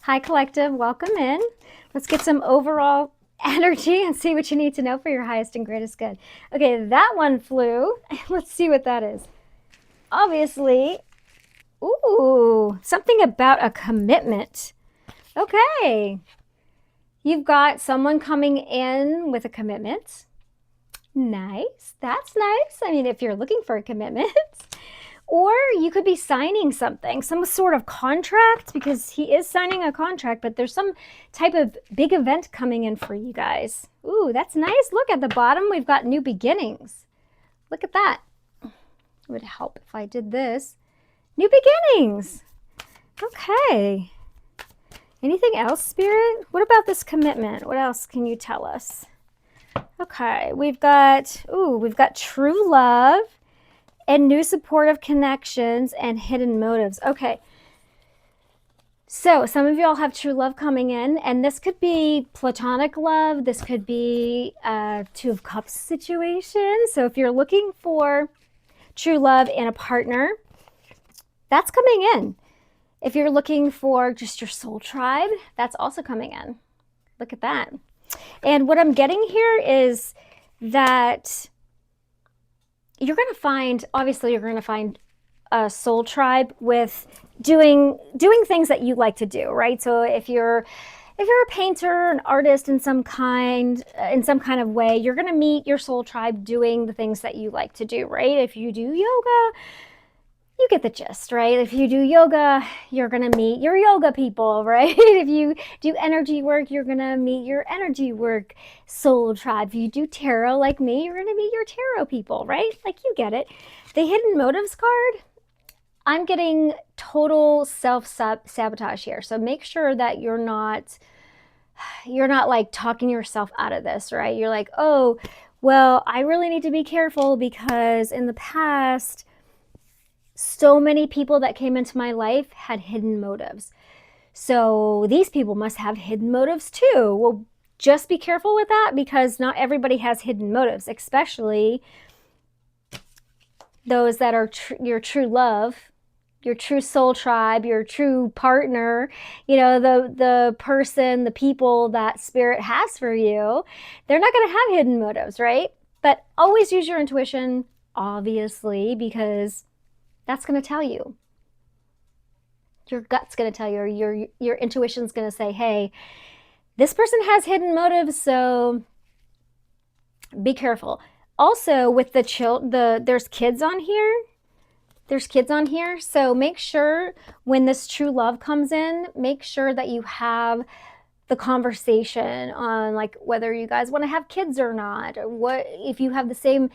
Hi, Collective. Welcome in. Let's get some overall energy and see what you need to know for your highest and greatest good. Okay, that one flew. Let's see what that is. Obviously, ooh, something about a commitment. Okay. You've got someone coming in with a commitment. Nice. That's nice. I mean, if you're looking for a commitment. Or you could be signing something, some sort of contract, because he is signing a contract, but there's some type of big event coming in for you guys. Ooh, that's nice. Look at the bottom, we've got new beginnings. Look at that. It would help if I did this. New beginnings. Okay. Anything else, Spirit? What about this commitment? What else can you tell us? Okay, we've got true love and new supportive connections and hidden motives. Okay. So some of y'all have true love coming in, and this could be platonic love. This could be a Two of Cups situation. So if you're looking for true love in a partner, that's coming in. If you're looking for just your soul tribe, that's also coming in. Look at that. And what I'm getting here is that you're going to find a soul tribe with doing things that you like to do, right? So if you're a painter, an artist in some kind of way, you're going to meet your soul tribe doing the things that you like to do, right? If you do yoga, you get the gist, right? If you do yoga, you're going to meet your yoga people, right? If you do energy work, you're going to meet your energy work soul tribe. If you do tarot like me, you're going to meet your tarot people, right? Like, you get it. The hidden motives card, I'm getting total self-sabotage here. So make sure that you're not like talking yourself out of this, right? You're like, oh, well, I really need to be careful because in the past, so many people that came into my life had hidden motives. So these people must have hidden motives too. Well, just be careful with that because not everybody has hidden motives, especially those that are your true love, your true soul tribe, your true partner, the person, the people that spirit has for you. They're not going to have hidden motives, right? But always use your intuition, obviously, because that's going to tell you. Your gut's going to tell you, or your intuition's going to say, hey, this person has hidden motives, so be careful. Also, with there's kids on here. There's kids on here, so make sure when this true love comes in, make sure that you have the conversation on like whether you guys want to have kids or not, or what if you have the same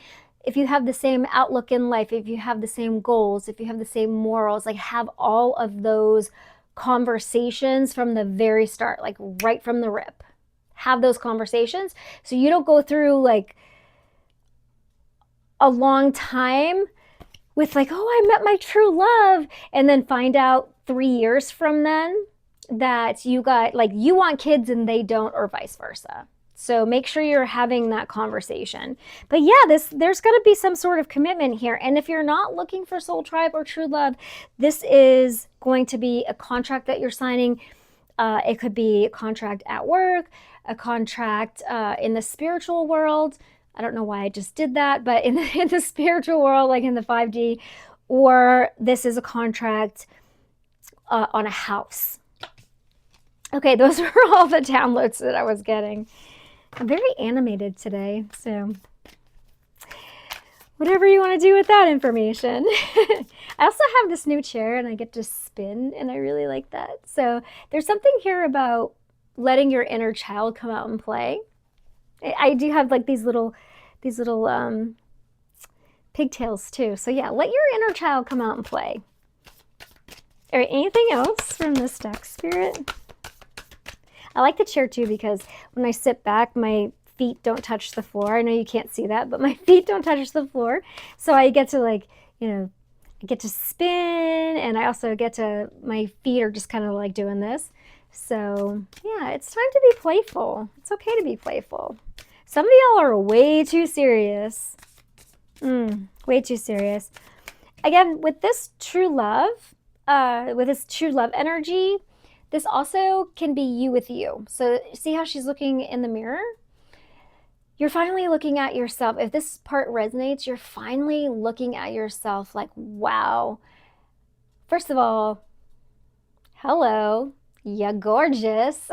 outlook in life, if you have the same goals, if you have the same morals, like have all of those conversations from the very start, like right from the rip. Have those conversations so you don't go through like a long time with like, oh, I met my true love, and then find out 3 years from then that you want kids and they don't, or vice versa. So make sure you're having that conversation. But yeah, there's going to be some sort of commitment here. And if you're not looking for soul tribe or true love, this is going to be a contract that you're signing. It could be a contract at work, a contract in the spiritual world. I don't know why I just did that, but in the spiritual world, like in the 5D, or this is a contract on a house. Okay, those were all the downloads that I was getting. I'm very animated today, so whatever you want to do with that information. I also have this new chair and I get to spin, and I really like that. So there's something here about letting your inner child come out and play. I do have like these little pigtails too. So yeah, let your inner child come out and play. All right, anything else from this deck, Spirit? I like the chair too because when I sit back, my feet don't touch the floor. I know you can't see that, but my feet don't touch the floor. So I get to I get to spin, and I also my feet are just kind of like doing this. So yeah, it's time to be playful. It's okay to be playful. Some of y'all are way too serious. Way too serious. Again, with this true love energy, This also can be you with you. So see how she's looking in the mirror? You're finally looking at yourself. If this part resonates, you're finally looking at yourself like, wow. First of all, hello, you're gorgeous.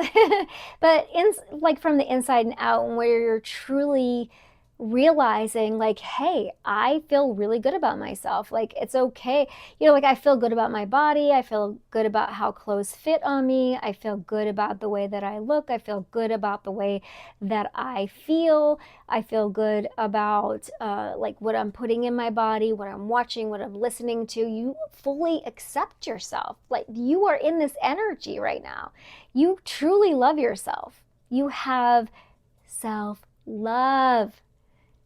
But like from the inside and out, where you're truly realizing like, hey, I feel really good about myself. Like, it's okay. Like I feel good about my body. I feel good about how clothes fit on me. I feel good about the way that I look. I feel good about the way that I feel. I feel good about like what I'm putting in my body, what I'm watching, what I'm listening to. You fully accept yourself. Like, you are in this energy right now. You truly love yourself. You have self-love.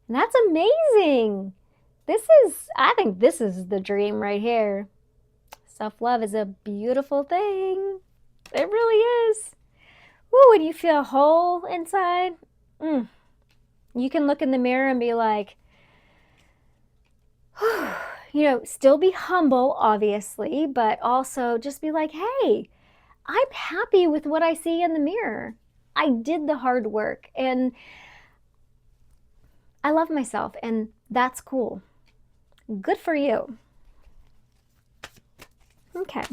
And that's amazing. I think this is the dream right here. Self-love is a beautiful thing. It really is. Ooh, when you feel whole inside, you can look in the mirror and be like, still be humble, obviously, but also just be like, hey, I'm happy with what I see in the mirror. I did the hard work and I love myself, and that's cool. Good for you. Okay.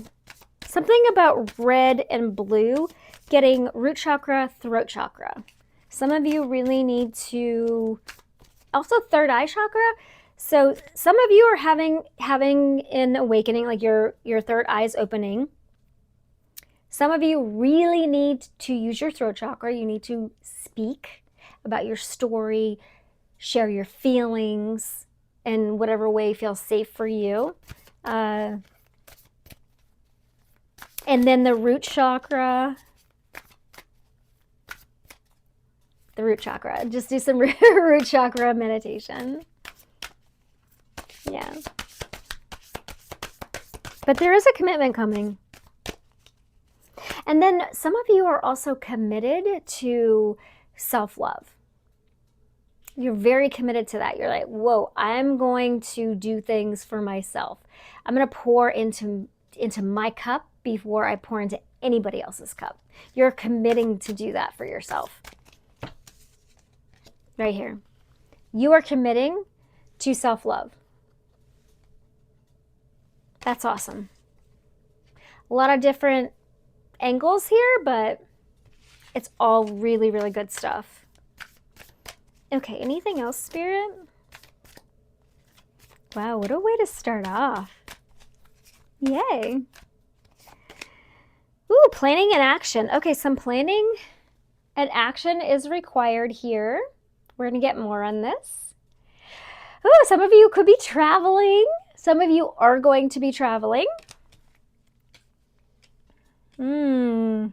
Something about red and blue getting root chakra, throat chakra. Some of you really need to, also third eye chakra. So some of you are having an awakening, like your third eye is opening. Some of you really need to use your throat chakra. You need to speak about your story, share your feelings in whatever way feels safe for you. And then the root chakra. Just do some root chakra meditation. Yeah. But there is a commitment coming. And then some of you are also committed to self-love. You're very committed to that. You're like, whoa, I'm going to do things for myself. I'm going to pour into my cup before I pour into anybody else's cup. You're committing to do that for yourself. Right here. You are committing to self-love. That's awesome. A lot of different angles here, but it's all really, really good stuff. Okay, anything else, Spirit? Wow, what a way to start off. Yay. Ooh, planning and action. Okay, some planning and action is required here. We're going to get more on this. Ooh, some of you could be traveling. Some of you are going to be traveling. Ooh,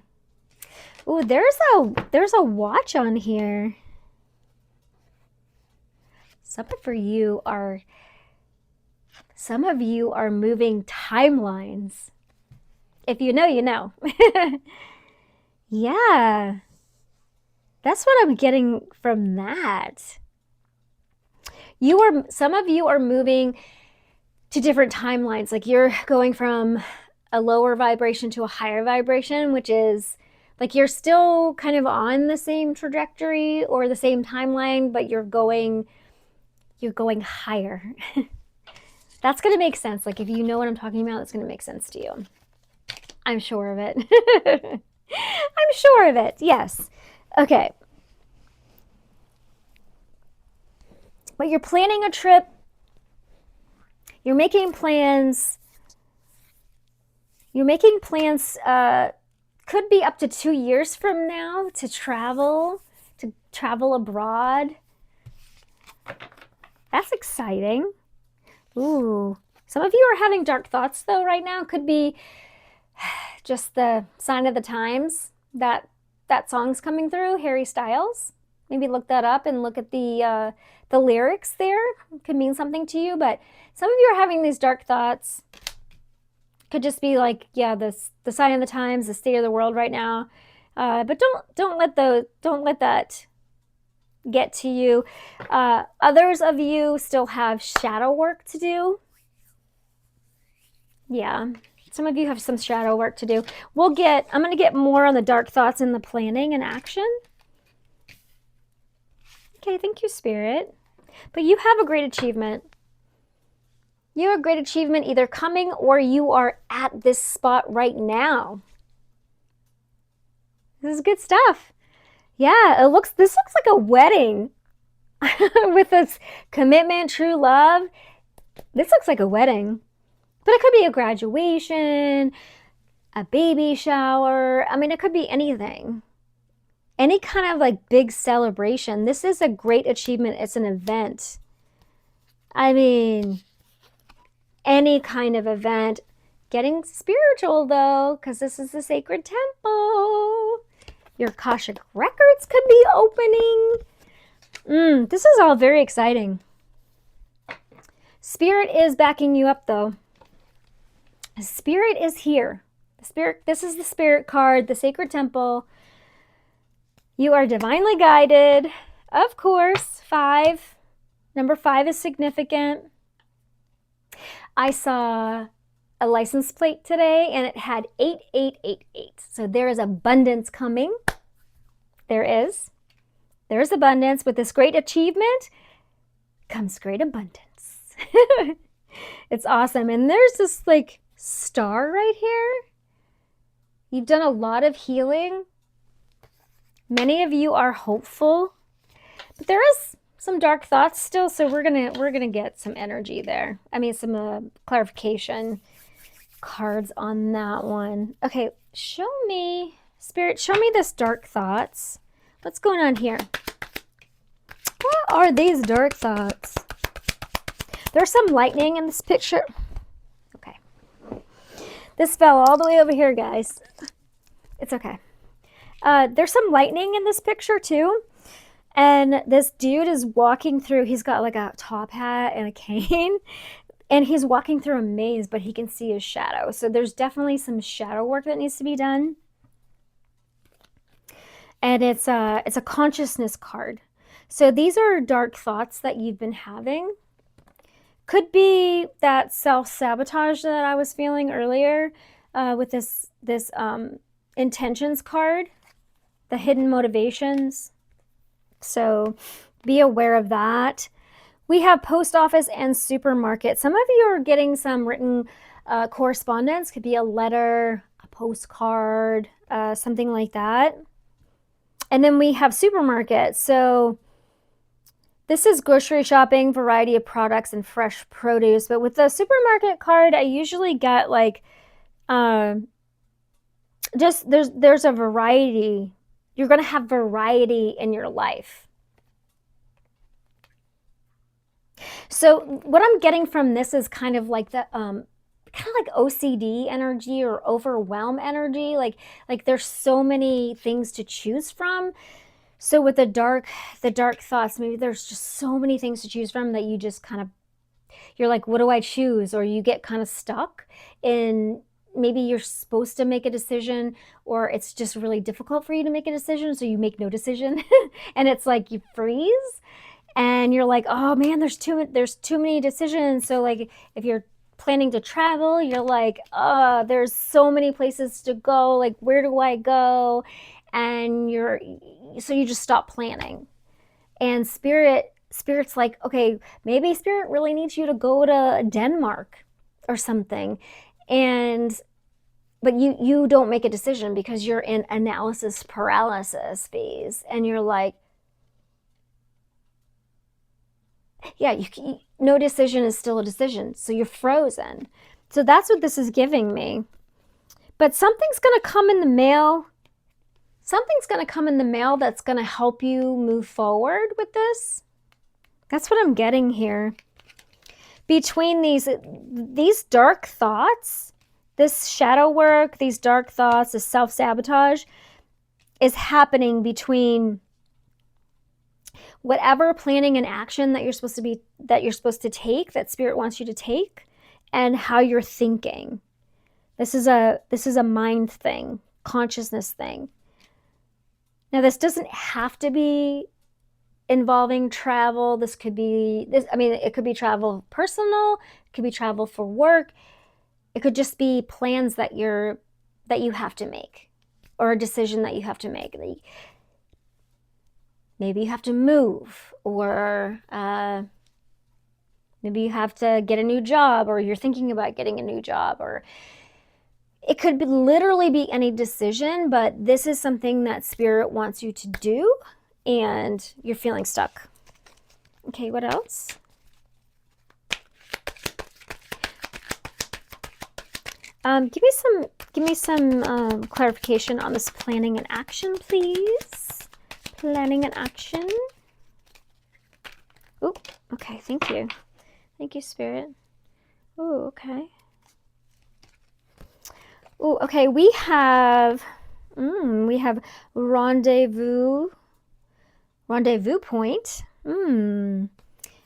there's a watch on here. Some of you are moving timelines. If you know, you know. Yeah. That's what I'm getting from that. Some of you are moving to different timelines. Like, you're going from a lower vibration to a higher vibration, which is like you're still kind of on the same trajectory or the same timeline, but you're going higher. That's going to make sense. Like, if you know what I'm talking about, it's going to make sense to you. I'm sure of it. I'm sure of it. Yes. Okay. But you're planning a trip. You're making plans. You're making plans, could be up to 2 years from now, to travel abroad. That's exciting. Ooh. Some of you are having dark thoughts, though, right now. Could be just the sign of the times that song's coming through, Harry Styles. Maybe look that up and look at the lyrics there. It could mean something to you, but some of you are having these dark thoughts. Could just be like, yeah, the sign of the times, the state of the world right now. But don't let that get to you. Others of you still have shadow work to do. Yeah. Some of you have some shadow work to do. I'm going to get more on the dark thoughts and the planning and action. Okay, thank you, Spirit. But you have a great achievement. You have a great achievement either coming or you are at this spot right now. This is good stuff. Yeah, this looks like a wedding with this commitment, true love. This looks like a wedding, but it could be a graduation, a baby shower. I mean, it could be anything. Any kind of like big celebration. This is a great achievement. It's an event. I mean, any kind of event. Getting spiritual though, because this is the sacred temple. Your Akashic records could be opening. This is all very exciting. Spirit is backing you up though. Spirit is here. This is the Spirit card, the sacred temple. You are divinely guided. Of course, 5. Number 5 is significant. I saw a license plate today and it had 8888. So there is abundance coming. There is. There's abundance. With this great achievement comes great abundance. It's awesome. And there's this like star right here. You've done a lot of healing. Many of you are hopeful, but there is some dark thoughts still, so we're gonna get some energy there. I mean, some clarification cards on that one. Okay, show me, Spirit, show me this dark thoughts. What's going on here? What are these dark thoughts? There's some lightning in this picture. Okay. This fell all the way over here, guys. It's okay. There's some lightning in this picture too. And this dude is walking through, he's got like a top hat and a cane. And he's walking through a maze, but he can see his shadow. So there's definitely some shadow work that needs to be done. And it's a consciousness card. So these are dark thoughts that you've been having. Could be that self-sabotage that I was feeling earlier with this intentions card, the hidden motivations. So be aware of that. We have post office and supermarket. Some of you are getting some written correspondence. Could be a letter, a postcard, something like that. And then we have supermarket. So this is grocery shopping, variety of products, and fresh produce. But with the supermarket card, I usually get like just there's a variety. You're going to have variety in your life. So what I'm getting from this is kind of like the kind of like OCD energy or overwhelm energy. Like there's so many things to choose from. So with the dark thoughts, maybe there's just so many things to choose from that you just kind of, you're like, what do I choose? Or you get kind of stuck in, maybe you're supposed to make a decision, or it's just really difficult for you to make a decision, so you make no decision. And it's like you freeze and you're like, oh man, there's too many decisions. So like if you're planning to travel, you're like, there's so many places to go, like where do I go? And so you just stop planning. And spirit's like, okay, maybe spirit really needs you to go to Denmark or something. But you don't make a decision because you're in analysis paralysis phase, and you're like, yeah, no decision is still a decision. So you're frozen. So that's what this is giving me. But something's going to come in the mail. Something's going to come in the mail that's going to help you move forward with this. That's what I'm getting here. Between these dark thoughts, this shadow work, these dark thoughts, this self-sabotage is happening between whatever planning and action that you're supposed to take, that spirit wants you to take, and how you're thinking. This is a mind thing, consciousness thing. Now, this doesn't have to be involving travel. It could be travel personal, it could be travel for work. It could just be plans that you have to make, or a decision that you have to make. Maybe you have to move, or maybe you have to get a new job, or you're thinking about getting a new job, or it could literally be any decision, but this is something that Spirit wants you to do and you're feeling stuck. Okay, what else? Give me some clarification on this planning and action, please. Planning and action. Oh, okay, thank you. Thank you, Spirit. Oh, okay. Oh, okay, we have rendezvous point.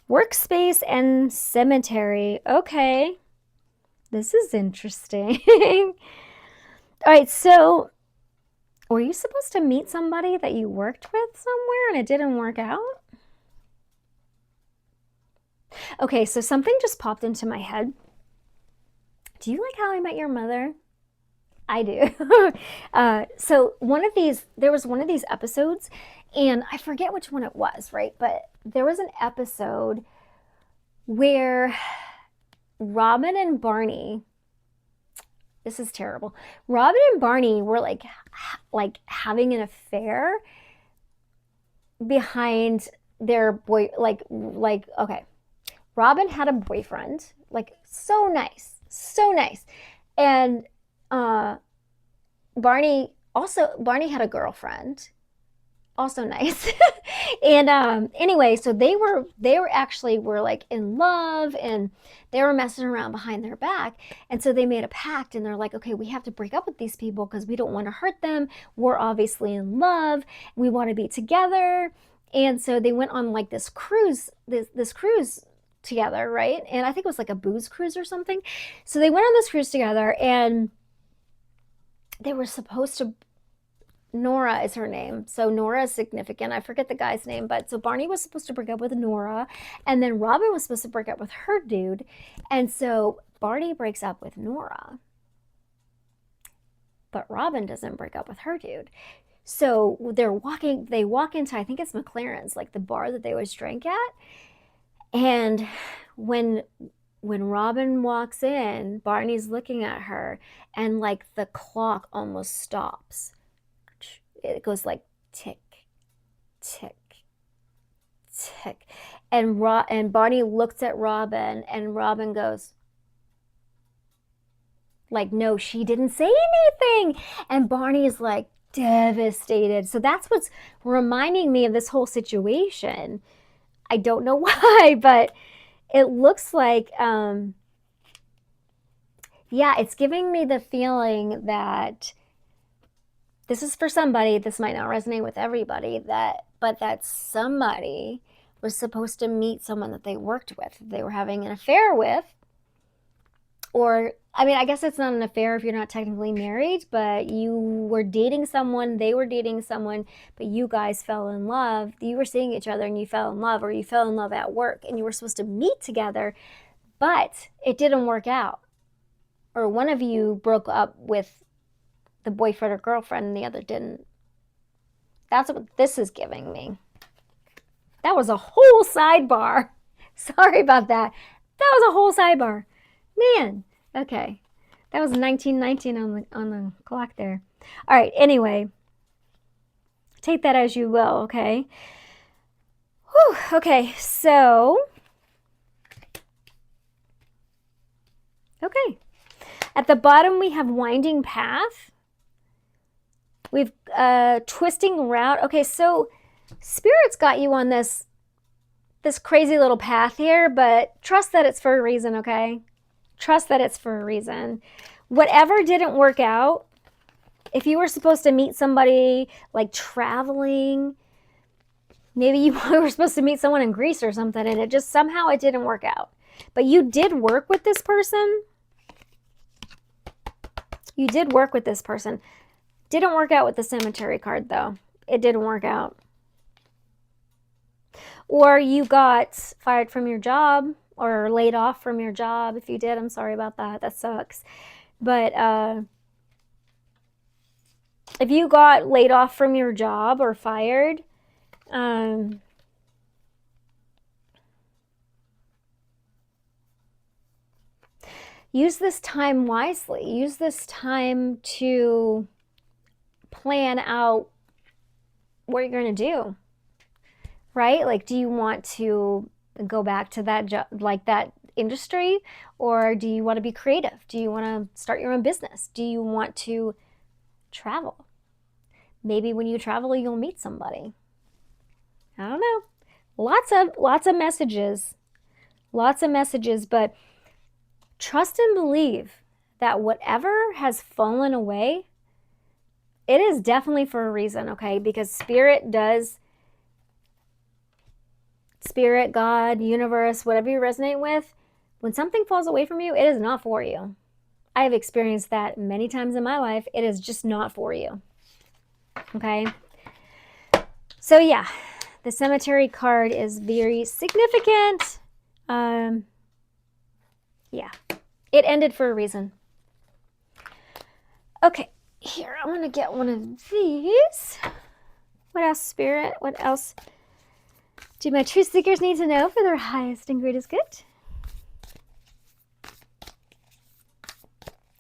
Workspace and cemetery. Okay. This is interesting. All right, so were you supposed to meet somebody that you worked with somewhere and it didn't work out? Okay, so something just popped into my head. Do you like How I Met Your Mother? I do. So there was one of these episodes, and I forget which one it was, right? But there was an episode where Robin and Barney, this is terrible. Robin and Barney were like having an affair behind their boy, okay. Robin had a boyfriend, like so nice. And Barney had a girlfriend, also nice. And anyway, so they were like in love, and they were messing around behind their back. And so they made a pact, and they're like, okay, we have to break up with these people because we don't want to hurt them. We're obviously in love. We want to be together. And so they went on like this cruise together, right? And I think it was like a booze cruise or something. So they went on this cruise together, and they were supposed to, Nora is her name. So Nora is significant. I forget the guy's name, but so Barney was supposed to break up with Nora, and then Robin was supposed to break up with her dude. And so Barney breaks up with Nora, but Robin doesn't break up with her dude. So they walk into, I think it's McLaren's, like the bar that they always drank at. And when Robin walks in, Barney's looking at her, and like the clock almost stops. It goes like tick, tick, tick. And Barney looks at Robin, and Robin goes, like, no, she didn't say anything. And Barney is like devastated. So that's what's reminding me of this whole situation. I don't know why, but it looks like, yeah, it's giving me the feeling that this is for somebody. This might not resonate with everybody, but that somebody was supposed to meet someone that they worked with, they were having an affair with. Or, I mean, I guess it's not an affair if you're not technically married, but you were dating someone, they were dating someone, but you guys fell in love. You were seeing each other and you fell in love, or you fell in love at work and you were supposed to meet together, but it didn't work out. Or one of you broke up with the boyfriend or girlfriend and the other didn't. That's what this is giving me. That was a whole sidebar. Sorry about that. That was a whole sidebar. Man, okay. That was 1919 on the clock there. All right, anyway. Take that as you will, okay? Whew, okay, so. Okay. At the bottom, we have winding path. We've twisting route. Okay, so Spirit's got you on this crazy little path here, but trust that it's for a reason, okay? Trust that it's for a reason. Whatever didn't work out, if you were supposed to meet somebody like traveling, maybe you were supposed to meet someone in Greece or something, and it just somehow it didn't work out. But you did work with this person. You did work with this person. Didn't work out with the cemetery card, though. It didn't work out. Or you got fired from your job, or laid off from your job. If you did, I'm sorry about that. That sucks. But if you got laid off from your job or fired, use this time wisely. Use this time to plan out what you're going to do, right? Like, do you want to go back to that job, like that industry, or do you want to be creative? Do you want to start your own business? Do you want to travel? Maybe when you travel, you'll meet somebody. I don't know. Lots of messages. Lots of messages, but trust and believe that whatever has fallen away, it is definitely for a reason, okay? Because Spirit, God, universe, whatever you resonate with, when something falls away from you, it is not for you. I have experienced that many times in my life. It is just not for you, okay? So yeah, the Cemetery card is very significant. Yeah, it ended for a reason. Okay, here, I'm going to get one of these. What else, Spirit? What else do my truth seekers need to know for their highest and greatest good?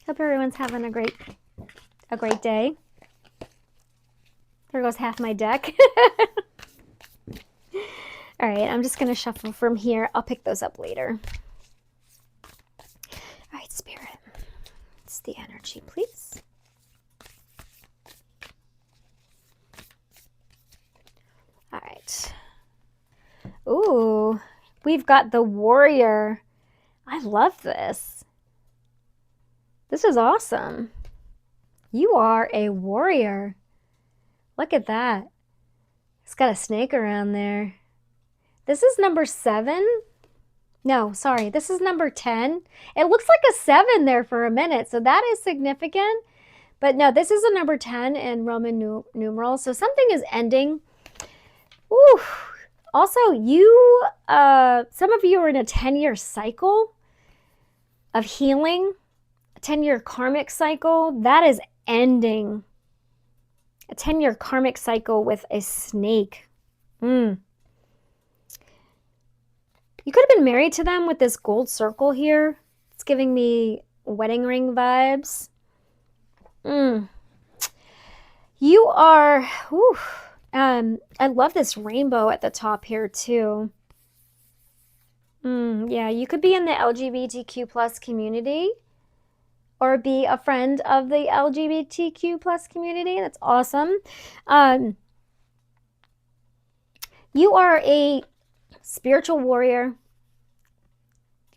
Hope everyone's having a great day. There goes half my deck. All right, I'm just going to shuffle from here. I'll pick those up later. All right, Spirit. It's the energy, please. All right. Ooh, we've got the Warrior. I love this. This is awesome. You are a warrior. Look at that. It's got a snake around there. This is number 7. No, sorry. This is number 10. It looks like a 7 there for a minute, so that is significant. But no, this is a number 10 in Roman numerals, so something is ending. Ooh. Also, some of you are in a 10-year cycle of healing, a 10-year karmic cycle. That is ending. A 10-year karmic cycle with a snake. You could have been married to them with this gold circle here. It's giving me wedding ring vibes. You are... Whew, I love this rainbow at the top here too. Yeah, you could be in the LGBTQ plus community or be a friend of the LGBTQ plus community. That's awesome. You are a spiritual warrior.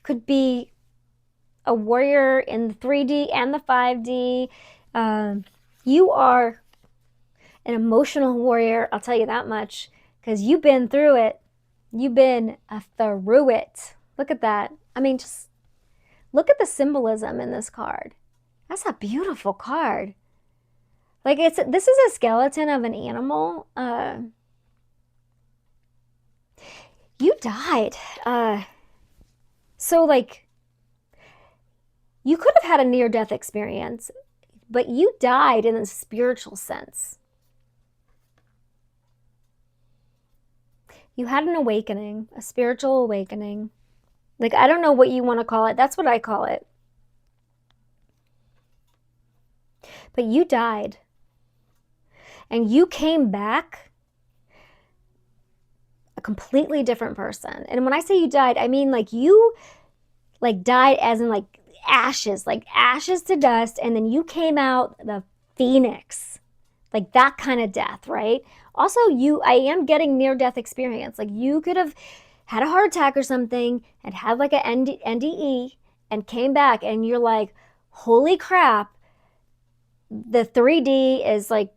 Could be a warrior in the 3D and the 5D. You are an emotional warrior, I'll tell you that much, because you've been through it. You've been through it. Look at that. I mean, just look at the symbolism in this card. That's a beautiful card. Like, this is a skeleton of an animal. You died. So, like, you could have had a near-death experience, but you died in a spiritual sense. You had an awakening, a spiritual awakening. Like, I don't know what you want to call it. That's what I call it. But you died. And you came back a completely different person. And when I say you died, I mean like you died as in like ashes to dust, and then you came out the phoenix. Like that kind of death, right? Also, I am getting near-death experience. Like you could have had a heart attack or something and had like an NDE and came back and you're like, holy crap, the 3D is like,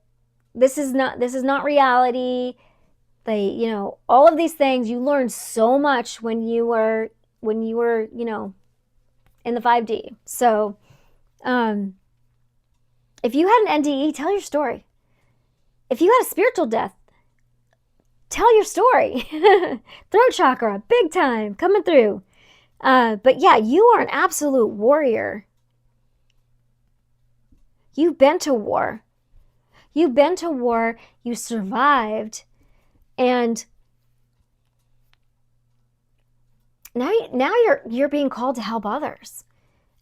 this is not reality. All of these things, you learned so much when you were, in the 5D. So, if you had an NDE, tell your story. If you had a spiritual death, tell your story. Throat chakra, big time, coming through. But yeah, you are an absolute warrior. You've been to war. You've been to war. You survived. And now you're being called to help others.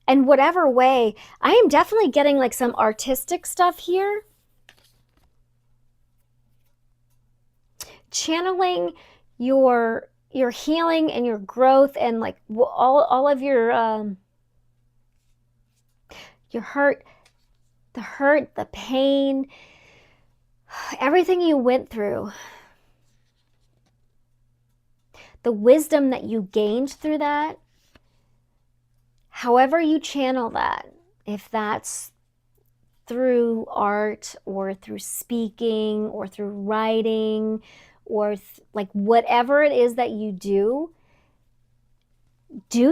And whatever way, I am definitely getting like some artistic stuff here. Channeling your healing and your growth and like all of your hurt, the pain, everything you went through, the wisdom that you gained through that, however you channel that, if that's through art or through speaking or through writing or like whatever it is that you do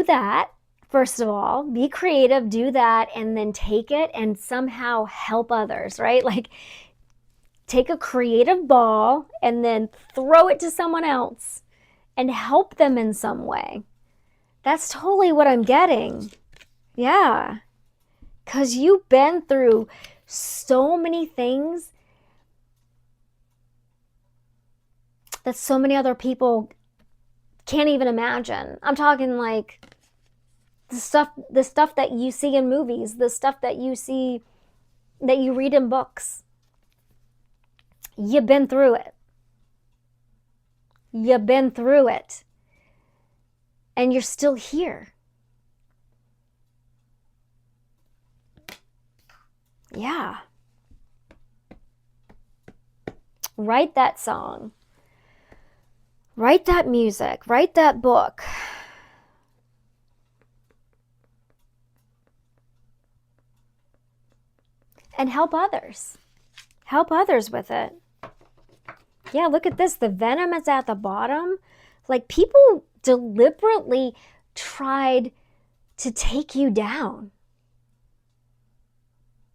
that. First of all, be creative, do that, and then take it and somehow help others, right? Like take a creative ball and then throw it to someone else and help them in some way. That's totally what I'm getting. Yeah. Because you've been through so many things that so many other people can't even imagine. I'm talking like the stuff that you see in movies, the stuff that you see, that you read in books. You've been through it. You've been through it. And you're still here. Yeah. Write that song. Write that music. Write that book. And help others. Help others with it. Yeah, look at this. The venom is at the bottom. Like people deliberately tried to take you down.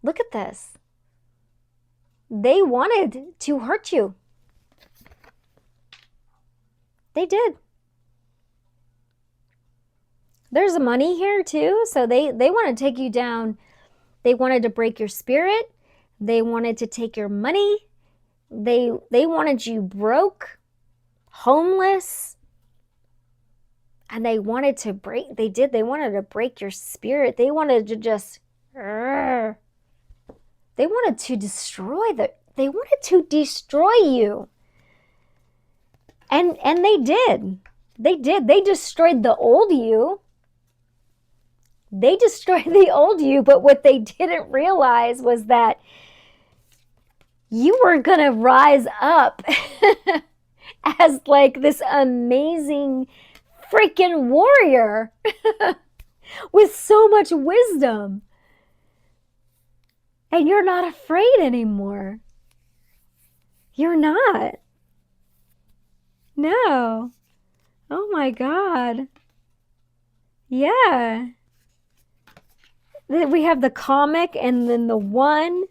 Look at this. They wanted to hurt you. They did. There's money here too, so they want to take you down. They wanted to break your spirit. They wanted to take your money. They wanted you broke, homeless. And they wanted to they wanted to break your spirit. They wanted to just they wanted to destroy you. And they did. They destroyed the old you. They destroyed the old you, but what they didn't realize was that you were going to rise up as like this amazing freaking warrior with so much wisdom. And you're not afraid anymore. You're not. No. Oh my God. Yeah. We have the comic and then the one.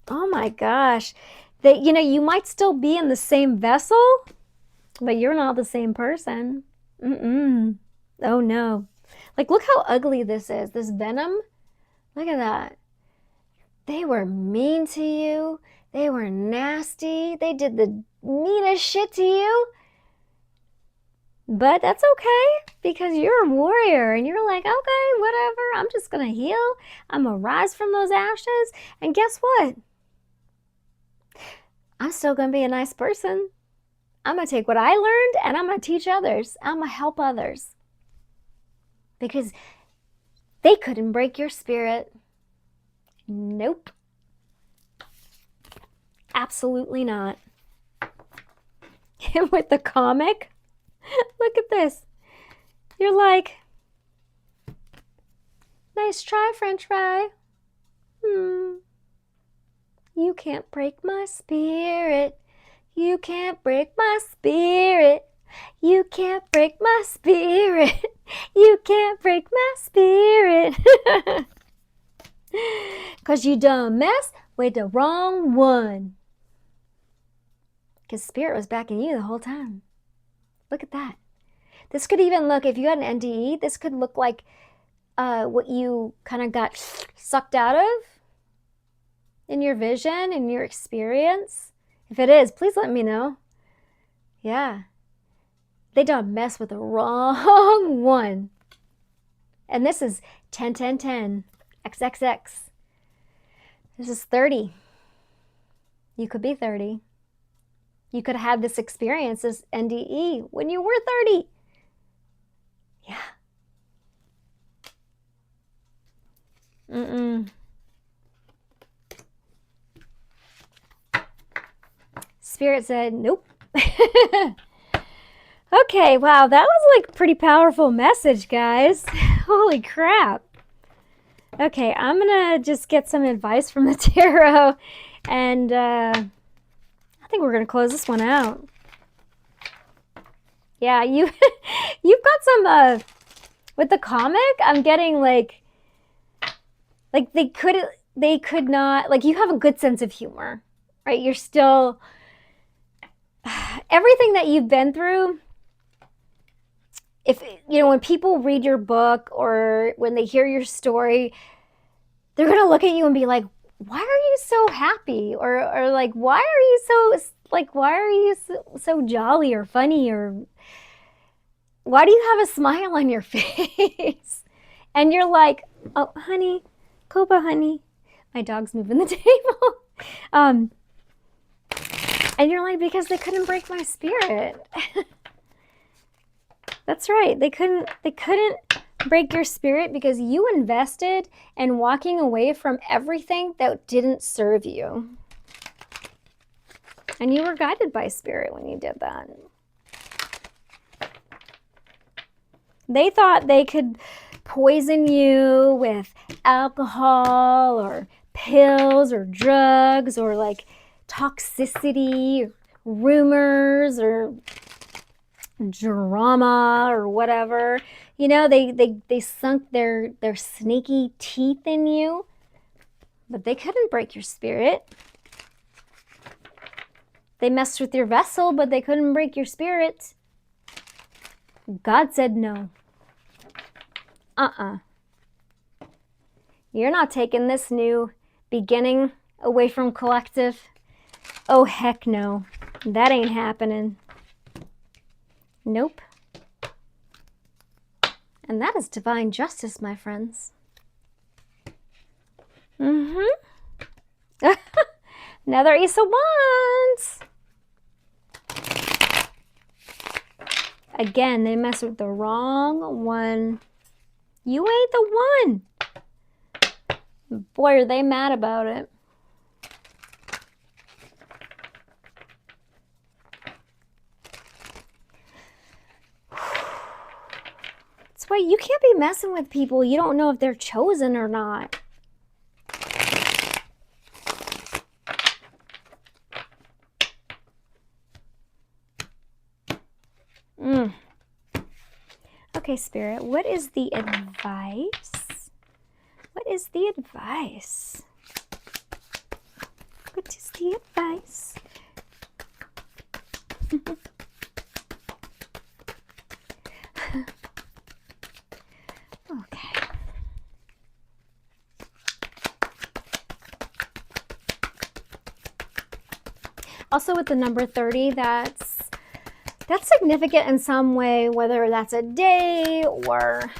Oh my gosh. That, you might still be in the same vessel, but you're not the same person. Mm-mm. Oh no. Like, look how ugly this is. This venom. Look at that. They were mean to you. They were nasty. They did the meanest shit to you. But that's okay, because you're a warrior and you're like, okay, whatever. I'm just going to heal. I'm going to rise from those ashes. And guess what? I'm still going to be a nice person. I'm going to take what I learned and I'm going to teach others. I'm going to help others. Because they couldn't break your spirit. Nope. Absolutely not. And with the comic, look at this. You're like, nice try, French fry. You can't break my spirit. You can't break my spirit. You can't break my spirit. You can't break my spirit. 'Cause you done mess with the wrong one. 'Cause spirit was backing you the whole time. Look at that. This could even look, if you had an NDE, this could look like what you kind of got sucked out of in your vision, in your experience. If it is, please let me know. Yeah. They don't mess with the wrong one. And this is 10, 10, 10, XXX. This is 30. You could be 30. You could have this experience, this NDE, when you were 30. Yeah. Spirit said, nope. Okay, wow, that was like a pretty powerful message, guys. Holy crap. Okay, I'm gonna just get some advice from the tarot, and I think we're gonna close this one out. Yeah, you've got some with the comic. I'm getting like they could not, like, you have a good sense of humor, right? You're still, everything that you've been through, if, you know, when people read your book or when they hear your story, they're going to look at you and be like, why are you so happy? Or like, why are you so jolly or funny? Or why do you have a smile on your face? And you're like, oh, honey, Copa, honey. My dog's moving the table. And you're like, because they couldn't break my spirit. That's right. They couldn't break your spirit because you invested in walking away from everything that didn't serve you. And you were guided by spirit when you did that. They thought they could poison you with alcohol or pills or drugs or like toxicity, or rumors or drama or whatever. You know, they sunk their sneaky teeth in you, but they couldn't break your spirit. They messed with your vessel, but they couldn't break your spirit. God said no. You're not taking this new beginning away from collective. Oh, heck no. That ain't happening. Nope. And that is divine justice, my friends. Another Ace of Wands. Again, they mess with the wrong one. You ain't the one. Boy, are they mad about it. That's why you can't be messing with people you don't know if they're chosen or not. Okay, Spirit, what is the advice? What is the advice? What is the advice? Okay. Also with the number 30, that's significant in some way, whether that's a day or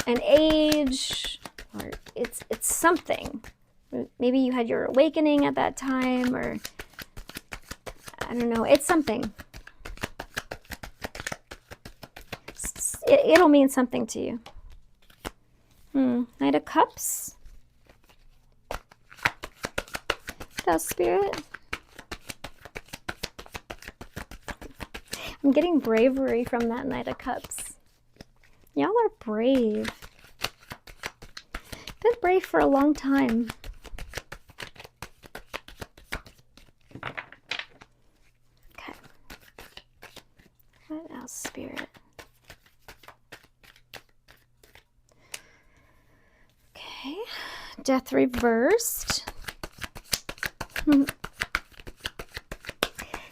an age, or it's something. Maybe you had your awakening at that time, or I don't know, it's something. It'll mean something to you. Knight of Cups. That Spirit. I'm getting bravery from that Knight of Cups. Y'all are brave. Been brave for a long time. Okay. What else, Spirit? Okay. Death reversed.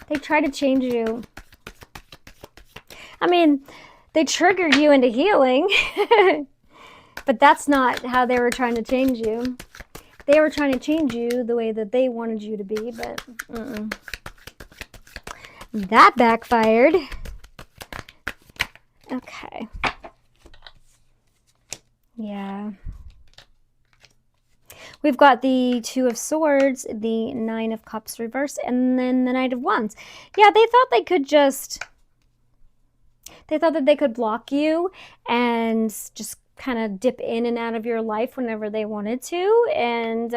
They try to change you. I mean, they triggered you into healing, but that's not how they were trying to change you. They were trying to change you the way that they wanted you to be, but that backfired. Okay. Yeah. We've got the Two of Swords, the Nine of Cups reverse, and then the Knight of Wands. Yeah, they thought they could just... They thought that they could block you and just kind of dip in and out of your life whenever they wanted to, and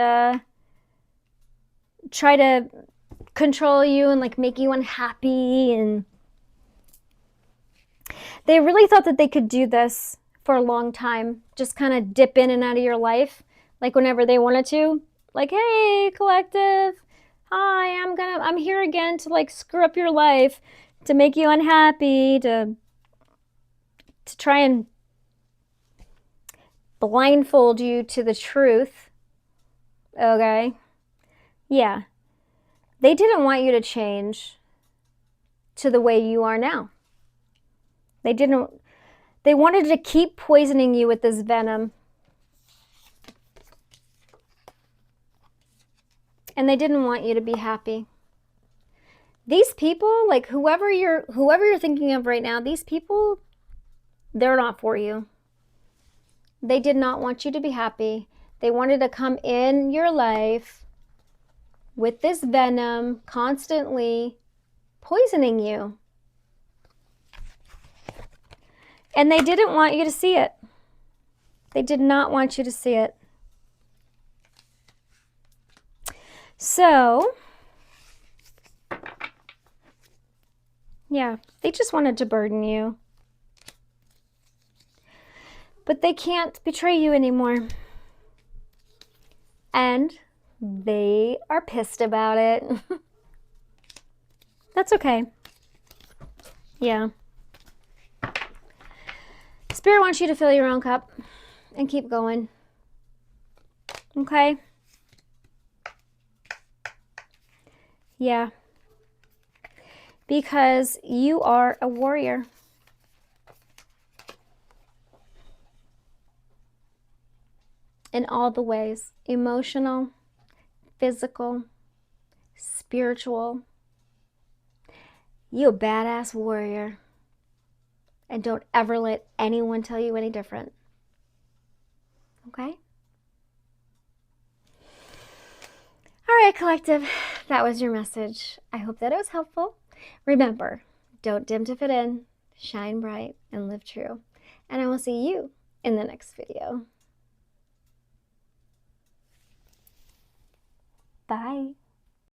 try to control you and like make you unhappy. And they really thought that they could do this for a long time, just kind of dip in and out of your life like whenever they wanted to. Like, hey, collective, hi, I'm here again to like screw up your life, to make you unhappy, to try and blindfold you to the truth. Okay? Yeah. They didn't want you to change to the way you are now. They wanted to keep poisoning you with this venom. And they didn't want you to be happy. These people, like whoever you're thinking of right now, these people, they're not for you. They did not want you to be happy. They wanted to come in your life with this venom, constantly poisoning you. And they didn't want you to see it. They did not want you to see it. So, yeah, they just wanted to burden you. But they can't betray you anymore. And they are pissed about it. That's okay. Yeah. Spirit wants you to fill your own cup and keep going. Okay? Yeah. Because you are a warrior. In all the ways. Emotional, physical, spiritual. You a badass warrior. And don't ever let anyone tell you any different. Okay? All right, collective. That was your message. I hope that it was helpful. Remember, don't dim to fit in, shine bright, and live true. And I will see you in the next video.